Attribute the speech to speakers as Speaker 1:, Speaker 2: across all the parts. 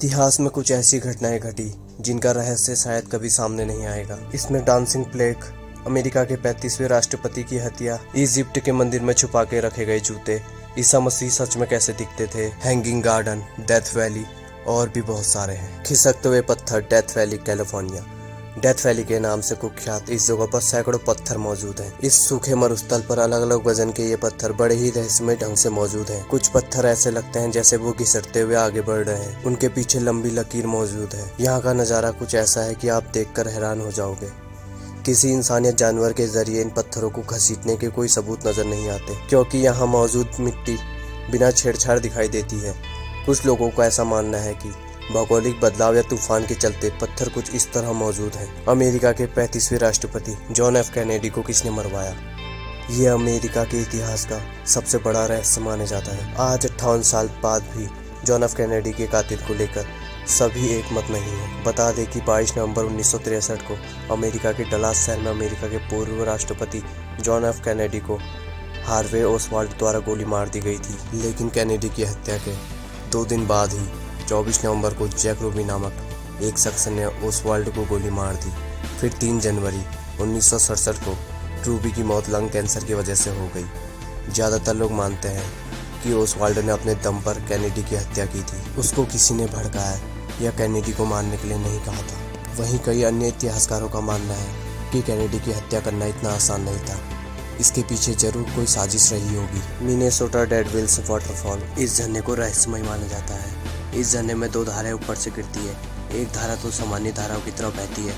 Speaker 1: इतिहास में कुछ ऐसी घटनाएं घटी जिनका रहस्य शायद कभी सामने नहीं आएगा। इसमें डांसिंग प्लेग, अमेरिका के 35वें राष्ट्रपति की हत्या, इजिप्ट के मंदिर में छुपा के रखे गए जूते, ईसा मसीह सच में कैसे दिखते थे, हैंगिंग गार्डन, डेथ वैली और भी बहुत सारे हैं। खिसकते हुए पत्थर, death valley California. Death valley के नाम से कुख्यात इस जगह पर सैकड़ों पत्थर मौजूद हैं। इस सूखे मरुस्थल पर अलग अलग वजन के ये पत्थर बड़े ही रहस्यमय ढंग से मौजूद हैं। कुछ पत्थर ऐसे लगते हैं जैसे वो घिसटते हुए आगे बढ़ रहे हैं। उनके पीछे लंबी लकीर मौजूद है। यहाँ का नज़ारा कुछ ऐसा है कि आप देखकर हैरान हो जाओगे। किसी इंसान या जानवर के जरिए इन पत्थरों को घसीटने के कोई सबूत नजर नहीं आते, क्योंकि यहाँ मौजूद मिट्टी बिना छेड़छाड़ दिखाई देती है। कुछ लोगों का ऐसा मानना है कि भौगोलिक बदलाव या तूफान के चलते पत्थर कुछ इस तरह मौजूद हैं। अमेरिका के 35वें राष्ट्रपति जॉन एफ कैनेडी को किसने मरवाया? ये अमेरिका के इतिहास का सबसे बड़ा रहस्य माना जाता है। आज 58 साल बाद भी जॉन एफ कैनेडी के कातिल को लेकर सभी एक मत नहीं है। बता दें कि 22 नवंबर 1963 को अमेरिका के डलास शहर में अमेरिका के पूर्व राष्ट्रपति जॉन एफ कैनेडी को हार्वे ओसवाल्ड द्वारा गोली मार दी गई थी। लेकिन कैनेडी की हत्या के 2 दिन बाद ही 24 नवंबर को जैक रूबी नामक एक शख्स ने ओसवाल्ड को गोली मार दी। फिर 3 जनवरी 1967 को रूबी की मौत लंग कैंसर की वजह से हो गई। ज़्यादातर लोग मानते हैं कि ओसवाल्ड ने अपने दम पर कैनेडी की हत्या की थी। उसको किसी ने भड़काया या कैनेडी को मारने के लिए नहीं कहा था। वहीं कई अन्य इतिहासकारों का मानना है कि कैनेडी की हत्या करना इतना आसान नहीं था। इसके पीछे जरूर कोई साजिश रही होगी। मिनेसोटा डेड विल्स वाटरफॉल, इस झरने को रहस्यमय माना जाता है। इस झरने में 2 धाराएं ऊपर से गिरती है। एक धारा तो सामान्य धाराओं की तरह बहती है,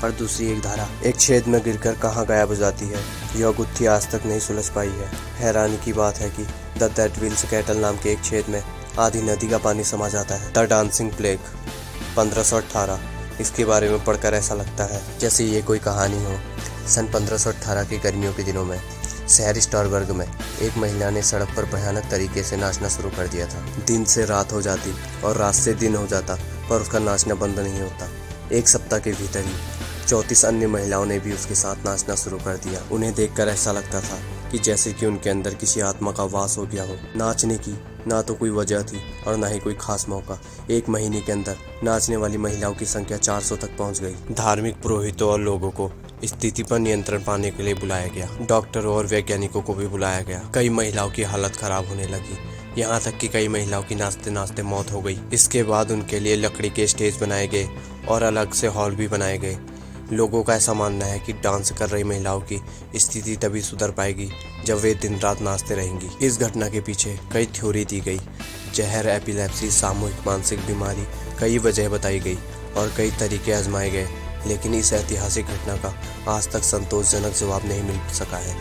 Speaker 1: पर दूसरी एक धारा एक छेद में गिरकर कहाँ गायब हो जाती है, यह गुत्थी आज तक नहीं सुलझ पाई है। हैरानी की बात है कि द डेड विल्स कैटल नाम के एक छेद में आधी नदी का पानी समा जाता है। द डांसिंग प्लेग 1518, इसके बारे में पढ़कर ऐसा लगता है जैसे ये कोई कहानी हो। सन 1518 के गर्मियों के दिनों में शहर स्टारबर्ग में एक महिला ने सड़क पर भयानक तरीके से नाचना शुरू कर दिया था। दिन से रात हो जाती और रात से दिन हो जाता, पर उसका नाचना बंद नहीं होता। 1 सप्ताह के भीतर ही 34 अन्य महिलाओं ने भी उसके साथ नाचना शुरू कर दिया। उन्हें देखकर ऐसा लगता था कि जैसे कि उनके अंदर किसी आत्मा का वास हो गया हो। नाचने की ना तो कोई वजह थी और ना ही कोई खास मौका। 1 महीने के अंदर नाचने वाली महिलाओं की संख्या 400 तक पहुंच गई। धार्मिक पुरोहितों और लोगों को स्थिति पर नियंत्रण पाने के लिए बुलाया गया। डॉक्टरों और वैज्ञानिकों को भी बुलाया गया। कई महिलाओं की हालत खराब होने लगी, यहाँ तक कि कई महिलाओं की नाचते नाचते मौत हो गई। इसके बाद उनके लिए लकड़ी के स्टेज बनाए गए और अलग से हॉल भी बनाए गए। लोगों का ऐसा मानना है कि डांस कर रही महिलाओं की स्थिति तभी सुधर पाएगी जब वे दिन रात नाचते रहेंगी। इस घटना के पीछे कई थ्योरी दी गई। जहर, एपिलेप्सी, सामूहिक मानसिक बीमारी, कई वजह बताई गई और कई तरीके आजमाए गए, लेकिन इस ऐतिहासिक घटना का आज तक संतोषजनक जवाब नहीं मिल सका है।